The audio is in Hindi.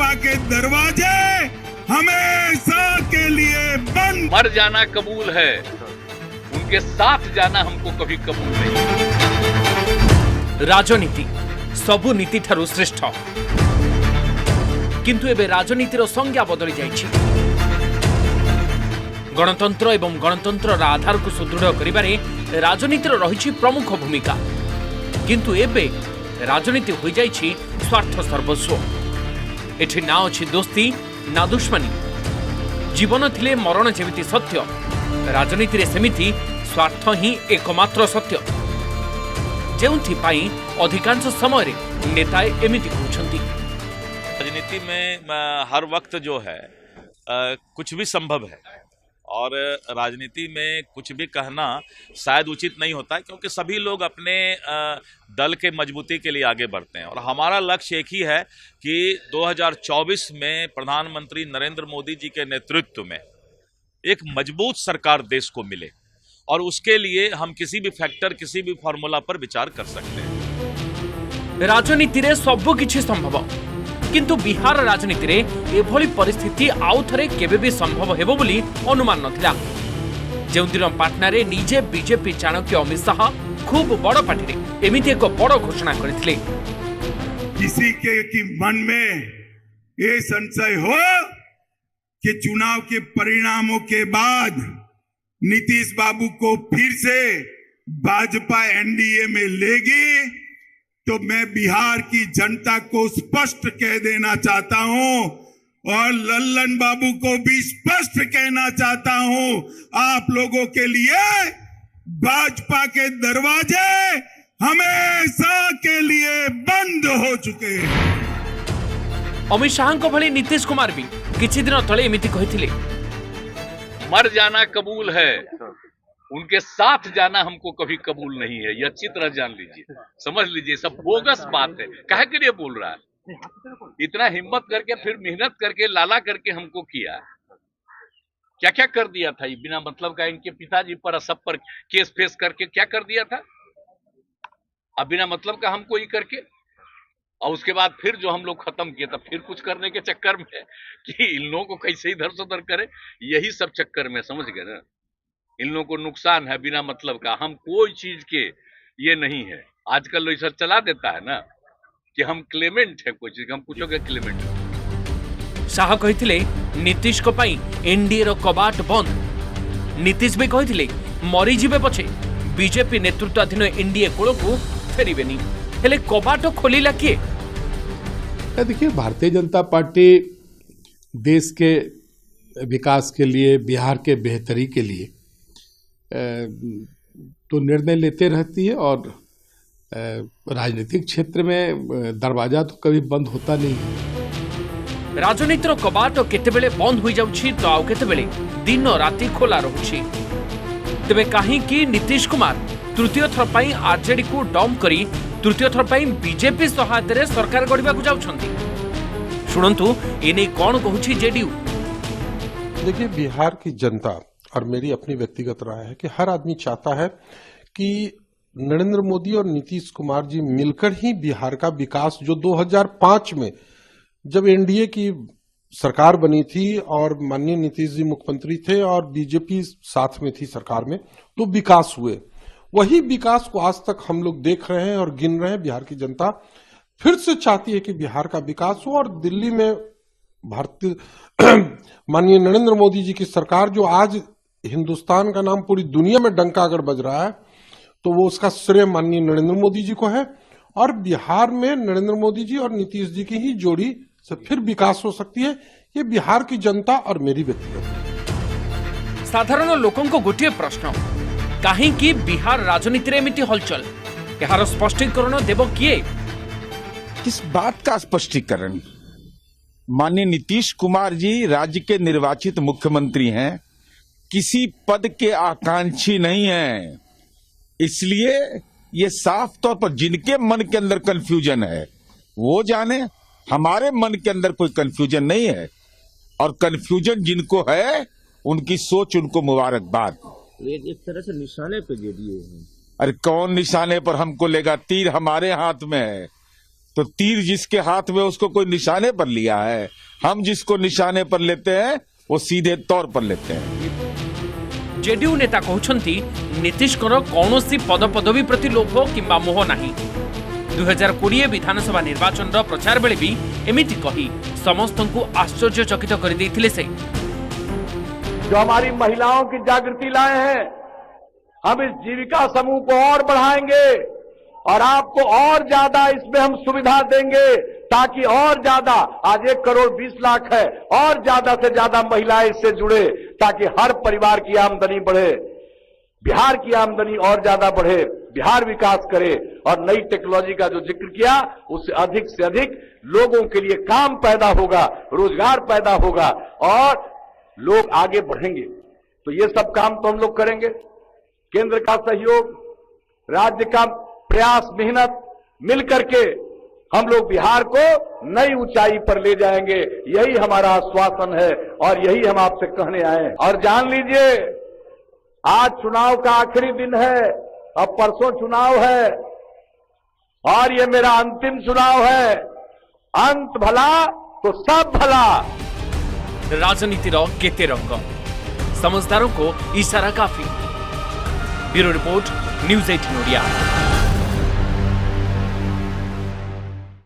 भाजपा के दरवाजे हमेशा के लिए बंद। मर जाना कबूल है, उनके साथ जाना हमको कभी कबूल नहीं। राजनीति सबु नीति ठारू श्रेष्ठ, किंतु एबे राजनीतिर संज्ञा बदली जाइछि। गणतंत्र एवं गणतंत्र आधार को सुदृढ़ करिबारे राजनीतिर रहिछि प्रमुख भूमिका, किंतु एबे राजनीति हो जाइछि स्वार्थ सर्वस्व। एठी ना अछि दोस्ती ना दुश्मनी, जीवन थिले मरण जेमिति सत्य, राजनीति सेमिति स्वार्थ ही एकमात्र सत्य, जेउथिपाई अधिकांश समय नेताए एमिति कहउछंती। राजनीति में हर वक्त जो है कुछ भी संभव है, और राजनीति में कुछ भी कहना शायद उचित नहीं होता है, क्योंकि सभी लोग अपने दल के मजबूती के लिए आगे बढ़ते हैं। और हमारा लक्ष्य एक ही है कि 2024 में प्रधानमंत्री नरेंद्र मोदी जी के नेतृत्व में एक मजबूत सरकार देश को मिले, और उसके लिए हम किसी भी फैक्टर, किसी भी फॉर्मूला पर विचार कर सकते हैं। राजनीति रे सब किछि संभव, किंतु बिहार राजनीति रे एभली परिस्थिति आउ थरे केबे भी संभव हेबो बोली अनुमान नथिला। जेउदिन पाटना रे निजे बीजेपी चाणक्य अमित शाह खूब बड़ पार्टी रे एमिति एक बड़ घोषणा करथिले। किसी के की मन में ये संशय हो कि चुनाव के परिणामों के बाद नीतीश बाबू को फिर से भाजपा एनडीए में लेगी, तो मैं बिहार की जनता को स्पष्ट कह देना चाहता हूं, और लल्लन बाबू को भी स्पष्ट कहना चाहता हूं, आप लोगों के लिए भाजपा के दरवाजे हमेशा के लिए बंद हो चुके हैं। अमित शाह को भली नीतीश कुमार भी किछि दिन तले एमिति कहिथिले। मर जाना कबूल है, उनके साथ जाना हमको कभी कबूल नहीं है। ये अच्छी तरह जान लीजिए, समझ लीजिए, सब बोगस बात है। काहे के लिए बोल रहा है? इतना हिम्मत करके, फिर मेहनत करके, लाला करके हमको किया, क्या क्या कर दिया था। ये बिना मतलब का इनके पिताजी पर, सब पर केस फेस करके क्या कर दिया था। अब बिना मतलब का हमको ये करके, और उसके बाद फिर जो हम लोग खत्म किए, तब फिर कुछ करने के चक्कर में कि इन लोगों को कैसे इधर से उधर करे, यही सब चक्कर में, समझ गए ना। इन लोगों को नुकसान है बिना मतलब का। हम कोई चीज के ये नहीं है। आजकल ऐसा चला देता है ना कि हम क्लेमेंट है, कोई चीज हम कुछ के क्लेमेंट। शाह कहिथिले नीतीश को पाई एनडीए रो कबाट बंद। नीतीश भी कहिथिले मरी जिबे पछे बीजेपी नेतृत्वाधीन एनडीए कोल को फेरिबेनी, हेले कबाट खोलिला किए? देखिए, भारतीय जनता पार्टी देश के विकास के लिए, बिहार के बेहतरी के लिए तो निर्णय लेते रहती है, और राजनीतिक क्षेत्र में दरवाजा तो कभी बंद होता नहीं है। राजनीतिर कबाट केतेबेले बंद हो जाउछि, तो आउ केतेबेले दिन राति खोला रहुछि। तेबे काहेकि नीतीश कुमार तृतीय थर पई आरजेडी को डंप करी तृतीय थर पई बीजेपी सहायता रे सरकार गढ़िबा को जाउछंती? सुनंतु एने कोन कहूछि जेडीयू। देखिए, बिहार की जनता और मेरी अपनी व्यक्तिगत राय है कि हर आदमी चाहता है कि नरेंद्र मोदी और नीतीश कुमार जी मिलकर ही बिहार का विकास, जो 2005 में जब एनडीए की सरकार बनी थी और माननीय नीतीश जी मुख्यमंत्री थे और बीजेपी साथ में थी सरकार में, तो विकास हुए। वही विकास को आज तक हम लोग देख रहे हैं और गिन रहे हैं। बिहार की जनता फिर से चाहती है कि बिहार का विकास हो, और दिल्ली में भारतीय माननीय नरेंद्र मोदी जी की सरकार, जो आज हिंदुस्तान का नाम पूरी दुनिया में डंका अगर बज रहा है, तो वो उसका श्रेय माननीय नरेंद्र मोदी जी को है। और बिहार में नरेंद्र मोदी जी और नीतीश जी की ही जोड़ी से फिर विकास हो सकती है। ये बिहार की जनता और मेरी व्यक्तिगत। साधारण लोकों को गोटे प्रश्न, काहेकि बिहार राजनीति रे एमिति हलचल? यार स्पष्टीकरण देव किए? किस बात का स्पष्टीकरण? माननीय नीतीश कुमार जी राज्य के निर्वाचित मुख्यमंत्री हैं, किसी पद के आकांक्षी नहीं हैं। इसलिए ये साफ तौर पर जिनके मन के अंदर कंफ्यूजन है वो जाने, हमारे मन के अंदर कोई कंफ्यूजन नहीं है। और कंफ्यूजन जिनको है उनकी सोच, उनको मुबारकबाद। एक तरह से निशाने पे जेडीयू है। अरे कौन निशाने पर हमको लेगा? तीर हमारे हाथ में है। तो तीर जिसके हाथ में उसको कोई निशाने पर लिया है, हम जिसको निशाने पर लेते हैं वो सीधे तौर पर लेते हैं। जेडीयू नेता कहउछंती नीतीशकर कौनसी पद पदवी प्रति लोभ किंबा मोह नाही। 2020 विधानसभा निर्वाचन प्रचार बेले भी एमिति कही समस्तंकु आश्चर्यचकित कर देथिले से। जो हमारी महिलाओं की जागृति लाए हैं, हम इस जीविका समूह को और बढ़ाएंगे और आपको और ज्यादा इसमें हम सुविधा देंगे ताकि और ज्यादा, आज 1 करोड़ 20 लाख है, और ज्यादा से ज्यादा महिलाएं इससे जुड़े ताकि हर परिवार की आमदनी बढ़े, बिहार की आमदनी और ज्यादा बढ़े, बिहार विकास करे और नई टेक्नोलॉजी का जो जिक्र किया उससे अधिक लोगों के लिए काम पैदा होगा, रोजगार पैदा होगा और लोग आगे बढ़ेंगे। तो ये सब काम तो हम लोग करेंगे। केंद्र का सहयोग, राज्य का प्रयास, मेहनत मिलकर के हम लोग बिहार को नई ऊंचाई पर ले जाएंगे, यही हमारा आश्वासन है और यही हम आपसे कहने आए हैं। और जान लीजिए, आज चुनाव का आखिरी दिन है, अब परसों चुनाव है और ये मेरा अंतिम चुनाव है। अंत भला तो सब भला। राजनीतिर केते रंग, समझदारों को इशारा काफी। Bureau report, news 18 Odia.